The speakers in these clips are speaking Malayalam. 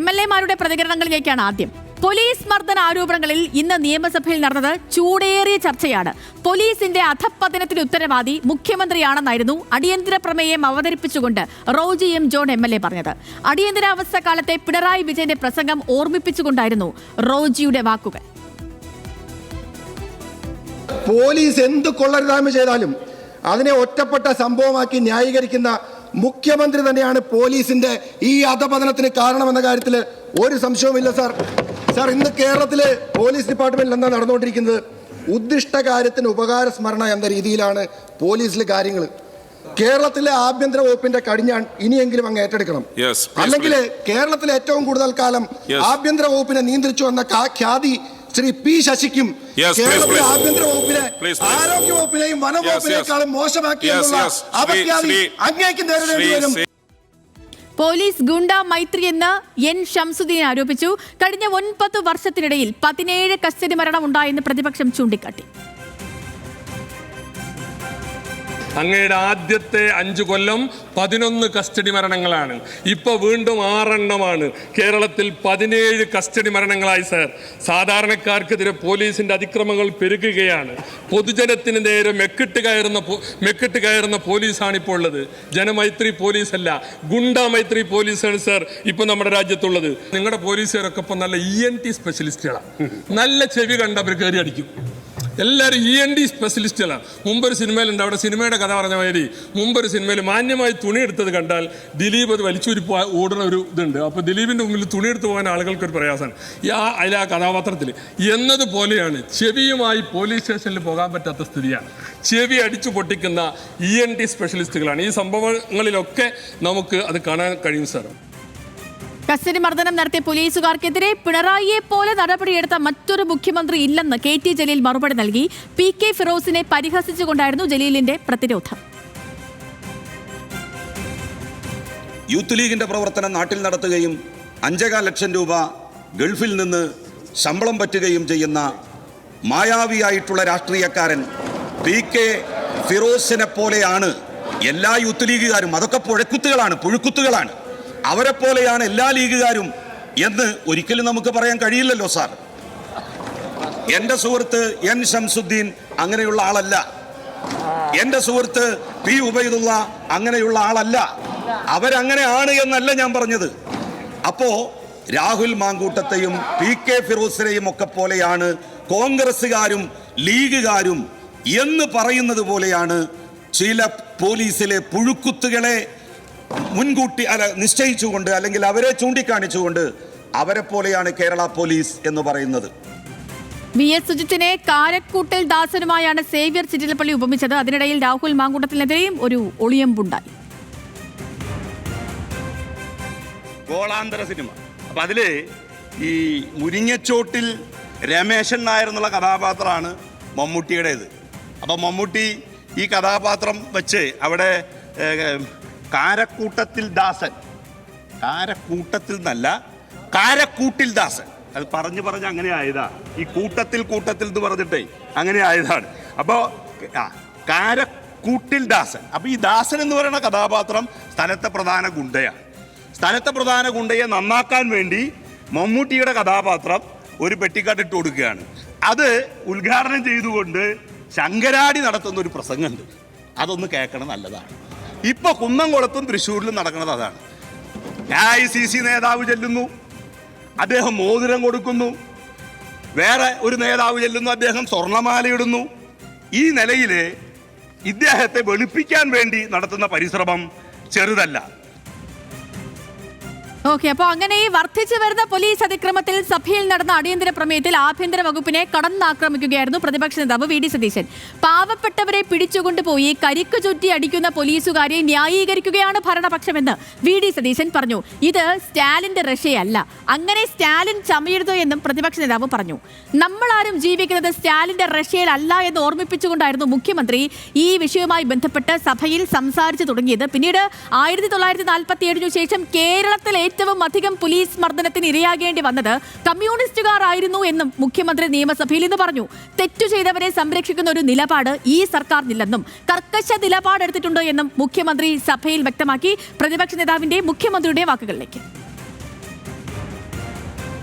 MLA-മാരുടെ പ്രതികരണങ്ങളിലേക്കാണ് ആദ്യം. പോലീസ് മർദ്ദന ആരോപണങ്ങളിൽ ഇന്ന് നിയമസഭയിൽ നടന്നത് ചൂടേറിയ ചർച്ചയാണ്. പോലീസിന്റെ അധപ്പതനത്തിന് ഉത്തരവാദി മുഖ്യമന്ത്രിയാണെന്നായിരുന്നു അടിയന്തര പ്രമേയം അവതരിപ്പിച്ചുകൊണ്ട് റോജി എം ജോൺ MLA പറഞ്ഞത്. അടിയന്തരാവസ്ഥ കാലത്തെ പിണറായി വിജയന്റെ പ്രസംഗം ഓർമ്മിപ്പിച്ചുകൊണ്ടായിരുന്നു റോജിയുടെ വാക്കുകൾ. പോലീസ് എന്ത് കൊള്ളരുതായ്മ ചെയ്താലും അതിനെ ഒറ്റപ്പെട്ട സംഭവമാക്കി ന്യായീകരിക്കുന്ന മുഖ്യമന്ത്രി തന്നെയാണ് പോലീസിന്റെ ഈ അധപതനത്തിന് കാരണമെന്ന കാര്യത്തിൽ ഒരു സംശയവുമില്ല സാർ. ഇന്ന് കേരളത്തിലെ പോലീസ് ഡിപ്പാർട്ട്മെന്റിൽ എന്താ നടന്നുകൊണ്ടിരിക്കുന്നത്? ഉദ്ദിഷ്ട കാര്യത്തിന് ഉപകാര സ്മരണ എന്ന രീതിയിലാണ് പോലീസിലെ കാര്യങ്ങൾ. കേരളത്തിലെ ആഭ്യന്തര വകുപ്പിന്റെ കടിഞ്ഞാൺ ഇനിയെങ്കിലും അങ്ങ് ഏറ്റെടുക്കണം. അല്ലെങ്കിൽ കേരളത്തിലെ ഏറ്റവും കൂടുതൽ കാലം ആഭ്യന്തര വകുപ്പിനെ നിയന്ത്രിച്ചു വന്ന ഖ്യാതി ശ്രീ പി ശശിക്കും കേരളത്തിലെ ആഭ്യന്തര വകുപ്പിനെ ആരോഗ്യ വകുപ്പിനെയും വനവകുപ്പിനേക്കാളും മോശമാക്കിയെന്നുള്ള അപഖ്യാതി അങ്ങേക്ക് നേരിടേണ്ടി വരും. പോലീസ് ഗുണ്ട മൈത്രി എന്ന് എൻ ഷംസുദ്ദീൻ ആരോപിച്ചു. കഴിഞ്ഞ 9 വർഷത്തിനിടയിൽ 17 കസ്റ്റഡി മരണം ഉണ്ടായെന്ന് പ്രതിപക്ഷം ചൂണ്ടിക്കാട്ടി. അങ്ങയുടെ ആദ്യത്തെ 5 കൊല്ലം 11 കസ്റ്റഡി മരണങ്ങളാണ്. ഇപ്പോൾ വീണ്ടും 6 എണ്ണമാണ്. കേരളത്തിൽ 17 കസ്റ്റഡി മരണങ്ങളായി സാർ. സാധാരണക്കാർക്കെതിരെ പോലീസിന്റെ അതിക്രമങ്ങൾ പെരുകുകയാണ്. പൊതുജനത്തിന് നേരെ മെക്കിട്ട് കയറുന്ന പോലീസാണ് ഇപ്പോൾ ഉള്ളത്. ജനമൈത്രി പോലീസല്ല, ഗുണ്ടാ മൈത്രി പോലീസാണ് സാർ ഇപ്പോൾ നമ്മുടെ രാജ്യത്തുള്ളത്. നിങ്ങളുടെ പോലീസുകാരൊക്കെ ഇപ്പം നല്ല ENT സ്പെഷ്യലിസ്റ്റുകളാണ്. നല്ല ചെവി കണ്ടവർ കയറി അടിക്കും. എല്ലാവരും ENT സ്പെഷ്യലിസ്റ്റുകളാണ്. മുമ്പൊരു സിനിമയിലുണ്ട്, അവിടെ സിനിമയുടെ കഥ പറഞ്ഞ മാതിരി മുമ്പൊരു സിനിമയിൽ മാന്യമായി തുണി എടുത്തത് കണ്ടാൽ ദിലീപ് അത് വലിച്ചൂരി ഓടുന്ന ഒരു ഇതുണ്ട്. അപ്പോൾ ദിലീപിൻ്റെ മുമ്പിൽ തുണി എടുത്ത് പോകാൻ ആളുകൾക്കൊരു പ്രയാസമാണ് അതിൽ ആ കഥാപാത്രത്തിൽ എന്നതുപോലെയാണ്. ചെവിയുമായി പോലീസ് സ്റ്റേഷനിൽ പോകാൻ പറ്റാത്ത സ്ഥിതിയാണ്. ചെവി അടിച്ചു പൊട്ടിക്കുന്ന ENT സ്പെഷ്യലിസ്റ്റുകളാണ്. ഈ സംഭവങ്ങളിലൊക്കെ നമുക്ക് അത് കാണാൻ കഴിയും സാർ. കസ്റ്റഡി മർദ്ദനം നടത്തിയ പോലീസുകാർക്കെതിരെ പിണറായിയെ പോലെ നടപടിയെടുത്ത മറ്റൊരു മുഖ്യമന്ത്രി ഇല്ലെന്ന് KT ജലീൽ മറുപടി നൽകി. PK ഫിറോസിനെ പരിഹസിച്ചുകൊണ്ടായിരുന്നു ജലീലിന്റെ പ്രതിരോധം. യൂത്ത് ലീഗിന്റെ പ്രവർത്തനം നാട്ടിൽ നടത്തുകയും 5.25 ലക്ഷം രൂപ ഗൾഫിൽ നിന്ന് ശമ്പളം പറ്റുകയും ചെയ്യുന്ന മായാവിയായിട്ടുള്ള രാഷ്ട്രീയക്കാരൻ PK ഫിറോസിനെ പോലെയാണ് എല്ലാ യൂത്ത് ലീഗുകാരും. അതൊക്കെ പുഴുക്കുത്തുകളാണ്. അവരെ പോലെയാണ് എല്ലാ ലീഗുകാരും എന്ന് ഒരിക്കലും നമുക്ക് പറയാൻ കഴിയില്ലല്ലോ സാർ. എൻ്റെ സുഹൃത്ത് എൻ ഷംസുദ്ദീൻ അങ്ങനെയുള്ള ആളല്ല. എൻ്റെ സുഹൃത്ത് P ഉബൈദുള്ള അങ്ങനെയുള്ള ആളല്ല. അവരങ്ങനെ ആണ് എന്നല്ല ഞാൻ പറഞ്ഞത്. അപ്പോ രാഹുൽ മാങ്കൂട്ടത്തെയും PK ഫിറോസിനെയും ഒക്കെ പോലെയാണ് കോൺഗ്രസ്സുകാരും ലീഗുകാരും എന്ന് പറയുന്നത് പോലെയാണ് ചില പോലീസിലെ പുഴുക്കുത്തുകളെ മുൻകൂട്ടി നിശ്ചയിച്ചുകൊണ്ട് അല്ലെങ്കിൽ അവരെ ചൂണ്ടിക്കാണിച്ചുകൊണ്ട് അവരെ പോലെയാണ് കേരള പോലീസ് എന്ന് പറയുന്നത്. VS സുജിത്തിനെ കാരക്കൂട്ടൽ ദാസനുമായാണ് സേവ്യർ ചിറ്റിലപ്പള്ളി ഉപമിച്ചത്. അതിനിടയിൽ രാഹുൽ മാങ്കൂട്ടത്തിനെതിരെയും ഒരു ഒളിയമ്പുണ്ടായി. ഗോളാന്തര സിനിമ. അപ്പം അതില് ഈ മുരിങ്ങച്ചോട്ടിൽ രമേശൻ നായർ എന്നുള്ള കഥാപാത്രമാണ് മമ്മൂട്ടിയുടേത്. അപ്പം മമ്മൂട്ടി ഈ കഥാപാത്രം വെച്ച് അവിടെ കാരക്കൂട്ടത്തിൽ ദാസൻ, കാരക്കൂട്ടത്തിൽ എന്നല്ല കാരക്കൂട്ടിൽ ദാസൻ, അത് പറഞ്ഞ് അങ്ങനെ ആയതാ. ഈ കൂട്ടത്തിൽ എന്ന് പറഞ്ഞിട്ടേ അങ്ങനെ ആയതാണ്. അപ്പോൾ കാരക്കൂട്ടിൽ ദാസൻ. അപ്പോൾ ഈ ദാസൻ എന്ന് പറയുന്ന കഥാപാത്രം സ്ഥലത്തെ പ്രധാന ഗുണ്ടയാണ്. സ്ഥലത്തെ പ്രധാന ഗുണ്ടയെ നന്നാക്കാൻ വേണ്ടി മമ്മൂട്ടിയുടെ കഥാപാത്രം ഒരു പെട്ടിക്കാട്ടിട്ട് കൊടുക്കുകയാണ്. അത് ഉദ്ഘാടനം ചെയ്തുകൊണ്ട് ശങ്കരാടി നടത്തുന്ന ഒരു പ്രസംഗമുണ്ട്. അതൊന്ന് കേൾക്കണം, നല്ലതാണ്. ഇപ്പൊ കുന്നംകുളത്തും തൃശ്ശൂരിലും നടക്കുന്നത് അതാണ്. AICC നേതാവ് ചെല്ലുന്നു, അദ്ദേഹം മോതിരം കൊടുക്കുന്നു. വേറെ ഒരു നേതാവ് ചെല്ലുന്നു, അദ്ദേഹം സ്വർണമാലയിടുന്നു. ഈ നിലയിൽ ഇദ്ദേഹത്തെ വെളുപ്പിക്കാൻ വേണ്ടി നടത്തുന്ന പരിശ്രമം ചെറുതല്ല. ഓക്കെ, അപ്പോൾ അങ്ങനെ ഈ വർദ്ധിച്ചു വരുന്ന പോലീസ് അതിക്രമത്തിൽ സഭയിൽ നടന്ന അടിയന്തര പ്രമേയത്തിൽ ആഭ്യന്തര വകുപ്പിനെ കടന്നാക്രമിക്കുകയായിരുന്നു പ്രതിപക്ഷ നേതാവ് VD സതീശൻ. പാവപ്പെട്ടവരെ പിടിച്ചുകൊണ്ടുപോയി കരിക്കു ചുറ്റി അടിക്കുന്ന പോലീസുകാരെ ന്യായീകരിക്കുകയാണ് ഭരണപക്ഷമെന്ന് VD സതീശൻ പറഞ്ഞു. ഇത് സ്റ്റാലിന്റെ റഷ്യയല്ല, അങ്ങനെ സ്റ്റാലിൻ ചമയരുത് എന്നും പ്രതിപക്ഷ നേതാവ് പറഞ്ഞു. നമ്മളാരും ജീവിക്കുന്നത് സ്റ്റാലിന്റെ റഷ്യയിലല്ല എന്ന് ഓർമ്മിപ്പിച്ചുകൊണ്ടായിരുന്നു മുഖ്യമന്ത്രി ഈ വിഷയവുമായി ബന്ധപ്പെട്ട് സഭയിൽ സംസാരിച്ചു തുടങ്ങിയത്. പിന്നീട് 1947 ശേഷം കേരളത്തിൽ ഏറ്റവും അധികം പോലീസ് മർദ്ദനത്തിന് ഇരയാകേണ്ടി വന്നത് കമ്മ്യൂണിസ്റ്റുകാർ ആയിരുന്നു എന്നും മുഖ്യമന്ത്രി നിയമസഭയിൽ ഇന്ന് പറഞ്ഞു. തെറ്റു ചെയ്തവരെ സംരക്ഷിക്കുന്ന ഒരു നിലപാട് ഈ സർക്കാരിനില്ലെന്നും കർക്കശ നിലപാടെടുത്തിട്ടുണ്ട് എന്നും മുഖ്യമന്ത്രി സഭയിൽ വ്യക്തമാക്കി. പ്രതിപക്ഷ നേതാവിന്റെ മുഖ്യമന്ത്രിയുടെ വാക്കുകളിലേക്ക്.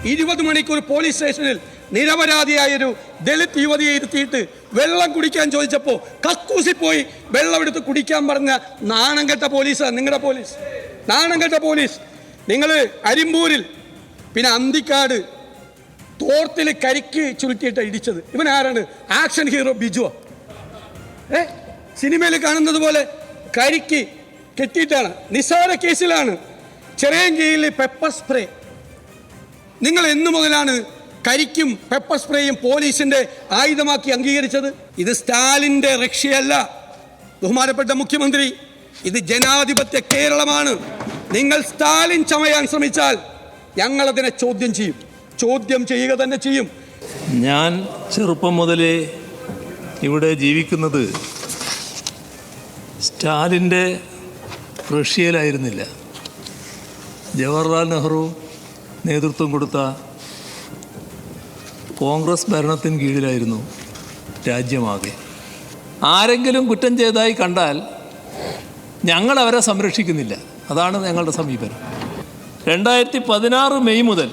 20 മണിക്കൂർ പോലീസ് സ്റ്റേഷനിൽ നിരപരാധിയായൊരു ദളിത് യുവതിയെ ഇരുത്തിയിട്ട് വെള്ളം കുടിക്കാൻ ചോദിച്ചപ്പോൾ കക്കൂസിൽ പോയി വെള്ളമെടുത്ത് കുടിക്കാൻ പറഞ്ഞ നാണം കെട്ട പോലീസാണ് നിങ്ങളുടെ പോലീസ്. നാണം കെട്ട പോലീസ്. നിങ്ങൾ അരിമ്പൂരിൽ, പിന്നെ അന്തിക്കാട് തോർത്തിൽ കരിക്ക് ചുരുട്ടിയിട്ട് ഇടിച്ചത് ഇവൻ ആരാണ്? ആക്ഷൻ ഹീറോ ബിജുവോ? സിനിമയിൽ കാണുന്നത് പോലെ കരിക്ക് കെട്ടിയിട്ടാണ്. നിസ്സാര കേസിലാണ്. ചെറിയൻകീഴിൽ പെപ്പർ സ്പ്രേ. നിങ്ങൾ എന്നു മുതലാണ് കരിക്കും പെപ്പർ സ്പ്രേയും പോലീസിന്റെ ആയുധമാക്കി അംഗീകരിച്ചത്? ഇത് സ്റ്റാലിൻ്റെ റഷ്യയല്ല ബഹുമാനപ്പെട്ട മുഖ്യമന്ത്രി, ഇത് ജനാധിപത്യ കേരളമാണ്. നിങ്ങൾ സ്റ്റാലിൻ ചമയാൻ ശ്രമിച്ചാൽ ഞങ്ങളതിനെ ചോദ്യം ചെയ്യും. ചോദ്യം ചെയ്യുക തന്നെ ചെയ്യും. ഞാൻ ചെറുപ്പം മുതലേ ഇവിടെ ജീവിക്കുന്നത് സ്റ്റാലിൻ്റെ റഷ്യയിലായിരുന്നില്ല. ജവഹർലാൽ നെഹ്റു നേതൃത്വം കൊടുത്ത കോൺഗ്രസ് ഭരണത്തിന് കീഴിലായിരുന്നു രാജ്യമാകെ. ആരെങ്കിലും കുറ്റം ചെയ്തതായി കണ്ടാൽ ഞങ്ങൾ അവരെ സംരക്ഷിക്കുന്നില്ല. അതാണ് ഞങ്ങളുടെ സമീപനം. 2016 മെയ് മുതൽ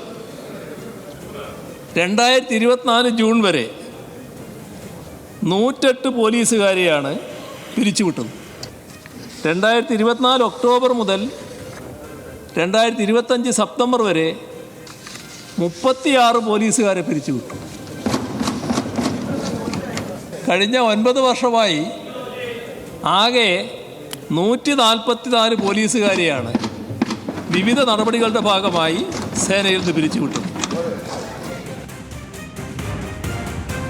2024 ജൂൺ വരെ 108 പോലീസുകാരെയാണ് പിരിച്ചുവിട്ടത്. 2024 ഒക്ടോബർ മുതൽ 2025 സെപ്റ്റംബർ വരെ 36 പോലീസുകാരെ പിരിച്ചുവിട്ടു. കഴിഞ്ഞ 9 വർഷമായി ആകെ 144 പോലീസുകാരെയാണ് വിവിധ നടപടികളുടെ ഭാഗമായി സേനയിൽ നിന്ന് പിരിച്ചുവിട്ടത്.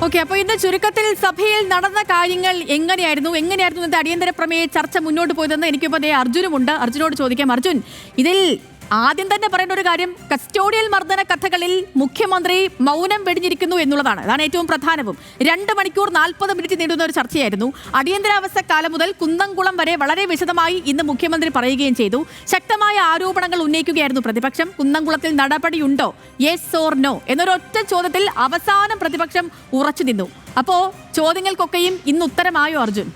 ഓക്കെ, അപ്പോൾ ഇന്ന് ചുരുക്കത്തിൽ സഭയിൽ നടന്ന കാര്യങ്ങൾ എങ്ങനെയായിരുന്നു ഇന്നത്തെ അടിയന്തര പ്രമേയ ചർച്ച മുന്നോട്ട് പോയതെന്ന് എനിക്കിപ്പോൾ അർജുനുമുണ്ട്. അർജുനോട് ചോദിക്കാം. അർജുൻ, ഇതിൽ ആദ്യം തന്നെ പറയേണ്ട ഒരു കാര്യം, കസ്റ്റോഡിയൽ മർദ്ദന കഥകളിൽ മുഖ്യമന്ത്രി മൗനം വെടിഞ്ഞിരിക്കുന്നു എന്നുള്ളതാണ്. അതാണ് ഏറ്റവും പ്രധാനവും. 2 മണിക്കൂർ 40 മിനിറ്റ് നീണ്ടുന്ന ഒരു ചർച്ചയായിരുന്നു. അടിയന്തരാവസ്ഥ കാലം മുതൽ കുന്നംകുളം വരെ വളരെ വിശദമായി ഇന്ന് മുഖ്യമന്ത്രി പറയുകയും ചെയ്തു. ശക്തമായ ആരോപണങ്ങൾ ഉന്നയിക്കുകയായിരുന്നു പ്രതിപക്ഷം. കുന്നംകുളത്തിൽ നടപടിയുണ്ടോ, യെസ് ഓർ നോ എന്നൊരൊറ്റ ചോദ്യത്തിൽ അവസാനം പ്രതിപക്ഷം ഉറച്ചു നിന്നു. അപ്പോൾ ചോദ്യങ്ങൾക്കൊക്കെയും ഇന്ന് ഉത്തരമായോ അർജുൻ?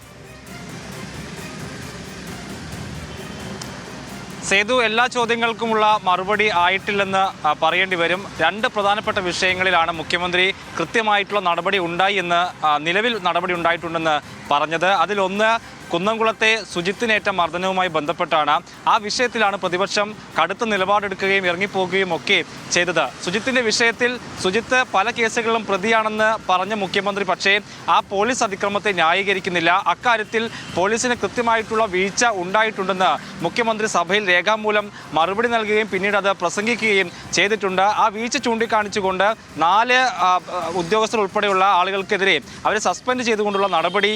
സേതു, എല്ലാ ചോദ്യങ്ങൾക്കുമുള്ള മറുപടി ആയിട്ടില്ലെന്ന് പറയേണ്ടി വരും. 2 പ്രധാനപ്പെട്ട വിഷയങ്ങളിലാണ് മുഖ്യമന്ത്രി കൃത്യമായിട്ടുള്ള നടപടി ഉണ്ടായി എന്ന് നിലവിൽ നടപടി ഉണ്ടായിട്ടുണ്ടെന്ന് പറഞ്ഞത്. അതിലൊന്ന് കുന്നംകുളത്തെ സുജിത്തിനേറ്റ മർദ്ദനവുമായി ബന്ധപ്പെട്ടാണ്. ആ വിഷയത്തിലാണ് പ്രതിപക്ഷം കടുത്ത നിലപാടെടുക്കുകയും ഇറങ്ങിപ്പോകുകയും ഒക്കെ ചെയ്തത്. സുജിത്തിൻ്റെ വിഷയത്തിൽ സുജിത്ത് പല കേസുകളിലും പ്രതിയാണെന്ന് പറഞ്ഞ മുഖ്യമന്ത്രി പക്ഷേ ആ പോലീസ് അതിക്രമത്തെ ന്യായീകരിക്കുന്നില്ല. അക്കാര്യത്തിൽ പോലീസിന് കൃത്യമായിട്ടുള്ള വീഴ്ച ഉണ്ടായിട്ടുണ്ടെന്ന് മുഖ്യമന്ത്രി സഭയിൽ രേഖാമൂലം മറുപടി നൽകുകയും പിന്നീട് അത് പ്രസംഗിക്കുകയും ചെയ്തിട്ടുണ്ട്. ആ വീഴ്ച ചൂണ്ടിക്കാണിച്ചുകൊണ്ട് 4 ഉദ്യോഗസ്ഥർ ഉൾപ്പെടെയുള്ള ആളുകൾക്കെതിരെ അവരെ സസ്പെൻഡ് ചെയ്തുകൊണ്ടുള്ള നടപടി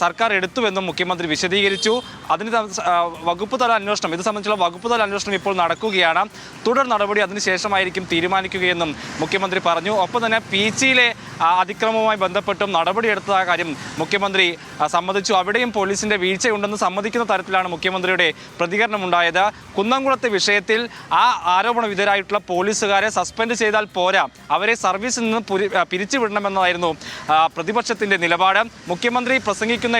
സർക്കാർ എടുത്തുവെന്നും മുഖ്യമന്ത്രി വിശദീകരിച്ചു. അതിന് വകുപ്പ് തല അന്വേഷണം, ഇത് സംബന്ധിച്ചുള്ള വകുപ്പ് തല അന്വേഷണം ഇപ്പോൾ നടക്കുകയാണ്. തുടർ നടപടി അതിനുശേഷമായിരിക്കും തീരുമാനിക്കുകയെന്നും മുഖ്യമന്ത്രി പറഞ്ഞു. ഒപ്പം തന്നെ പീച്ചിയിലെ അതിക്രമവുമായി ബന്ധപ്പെട്ടും നടപടിയെടുത്ത കാര്യം മുഖ്യമന്ത്രി സമ്മതിച്ചു. അവിടെയും പോലീസിന്റെ വീഴ്ചയുണ്ടെന്ന് സമ്മതിക്കുന്ന തരത്തിലാണ് മുഖ്യമന്ത്രിയുടെ പ്രതികരണമുണ്ടായത്. കുന്നംകുളത്തെ വിഷയത്തിൽ ആ ആരോപണ വിധേയരായിട്ടുള്ള പോലീസുകാരെ സസ്പെൻഡ് ചെയ്താൽ പോരാ, അവരെ സർവീസിൽ നിന്ന് പിരിച്ചുവിടണമെന്നതായിരുന്നു പ്രതിപക്ഷത്തിന്റെ നിലപാട്. മുഖ്യമന്ത്രി പ്രസംഗിക്കുന്ന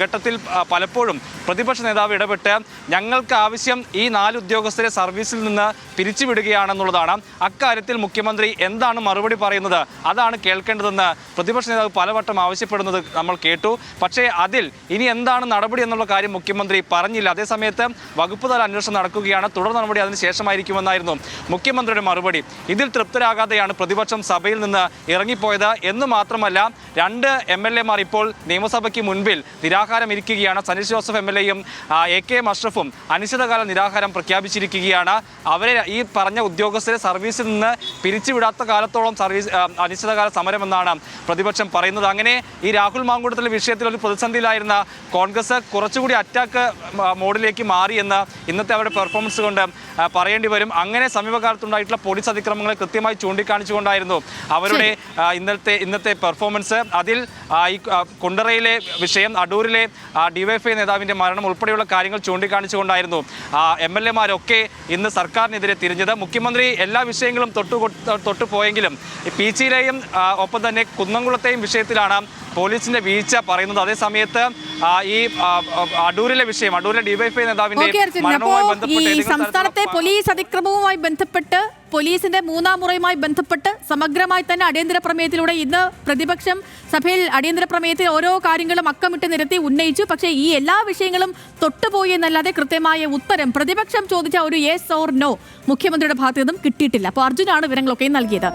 ഘട്ടത്തിൽ പലപ്പോഴും പ്രതിപക്ഷ നേതാവ് ഇടപെട്ട് ഞങ്ങൾക്ക് ആവശ്യം ഈ 4 ഉദ്യോഗസ്ഥരെ സർവീസിൽ നിന്ന് പിരിച്ചുവിടുകയാണെന്നുള്ളതാണ്. അക്കാര്യത്തിൽ മുഖ്യമന്ത്രി എന്താണ് മറുപടി പറയുന്നത്, അതാണ് കേൾക്കേണ്ടതെന്ന് പ്രതിപക്ഷ നേതാവ് പലവട്ടം ആവശ്യപ്പെടുന്നത് നമ്മൾ കേട്ടു. പക്ഷേ അതിൽ ഇനി എന്താണ് നടപടി എന്നുള്ള കാര്യം മുഖ്യമന്ത്രി പറഞ്ഞില്ല. അതേസമയത്ത് വകുപ്പ് തല അന്വേഷണം നടക്കുകയാണ്, തുടർ നടപടി അതിന് ശേഷമായിരിക്കുമെന്നായിരുന്നു മുഖ്യമന്ത്രിയുടെ മറുപടി. ഇതിൽ തൃപ്തരാകാതെയാണ് പ്രതിപക്ഷം സഭയിൽ നിന്ന് ഇറങ്ങിപ്പോയത് എന്ന് മാത്രമല്ല 2 MLA മാർ ഇപ്പോൾ നിയമസഭയ്ക്ക് മുൻപിൽ നിരാഹാരം ഇരിക്കുകയാണ്. സനീഷ് ജോസഫ് MLA-യും AK അഷ്റഫും അനിശ്ചിതകാല നിരാഹാരം പ്രഖ്യാപിച്ചിരിക്കുകയാണ്. അവരെ ഈ പറഞ്ഞ ഉദ്യോഗസ്ഥരെ സർവീസിൽ നിന്ന് പിരിച്ചുവിടാത്ത കാലത്തോളം അനിശ്ചിതകാല സമരമെന്നാണ് പ്രതിപക്ഷം പറയുന്നത്. അങ്ങനെ ഈ രാഹുൽ മാങ്കൂട്ടത്തിലെ വിഷയത്തിൽ ഒരു പ്രതിസന്ധിയിലായിരുന്ന കോൺഗ്രസ് കുറച്ചുകൂടി അറ്റാക്ക് മോഡിലേക്ക് മാറി എന്ന് ഇന്നത്തെ അവരുടെ പെർഫോമൻസ് കൊണ്ട് പറയേണ്ടി വരും. അങ്ങനെ സമീപകാലത്തുണ്ടായിട്ടുള്ള പോലീസ് അതിക്രമങ്ങളെ കൃത്യമായി ചൂണ്ടിക്കാണിച്ചുകൊണ്ടായിരുന്നു അവരുടെ ഇന്നത്തെ പെർഫോമൻസ്. അതിൽ ഈ കുണ്ടറയിലെ വിഷയം, അടൂരിലെ DYFI നേതാവിൻ്റെ മരണം ഉൾപ്പെടെയുള്ള കാര്യങ്ങൾ ചൂണ്ടിക്കാണിച്ചുകൊണ്ടായിരുന്നു MLA-മാരൊക്കെ ഇന്ന് സർക്കാരിനെതിരെ തിരിഞ്ഞത്. മുഖ്യമന്ത്രി എല്ലാ വിഷയങ്ങളും തൊട്ടുപോയെങ്കിലും പീച്ചിയിലെയും ഒപ്പം തന്നെ കുന്നംകുളത്തെയും വിഷയത്തിലാണ് പോലീസിന്റെ വീഴ്ച പറയുന്നത്. അതേസമയത്ത് ഈ അടൂരിലെ വിഷയം, അടൂരിലെ ഡിവൈഎഫ്ഐ നേതാവിന്റെ മരണവുമായി ബന്ധപ്പെട്ട് ഈ സംസ്ഥാനത്തെ പോലീസ് അതിക്രമവുമായി ബന്ധപ്പെട്ട് പോലീസിന്റെ മൂന്നാം മുറയുമായി ബന്ധപ്പെട്ട് സമഗ്രമായി തന്നെ അടിയന്തര പ്രമേയത്തിലൂടെ ഇന്ന് പ്രതിപക്ഷം സഭയിൽ അടിയന്തര പ്രമേയത്തിൽ ഓരോ കാര്യങ്ങളും അക്കമിട്ട് നിരത്തി ഉന്നയിച്ചു. പക്ഷേ ഈ എല്ലാ വിഷയങ്ങളും തൊട്ടുപോയി എന്നല്ലാതെ കൃത്യമായ ഉത്തരം പ്രതിപക്ഷം ചോദിച്ച ഒരു യെസ് ഓർ നോ മുഖ്യമന്ത്രിയുടെ ഭാഗത്തു നിന്നും കിട്ടിയിട്ടില്ല. അപ്പോൾ അർജുനാണ് വിവരങ്ങളൊക്കെ നൽകിയത്.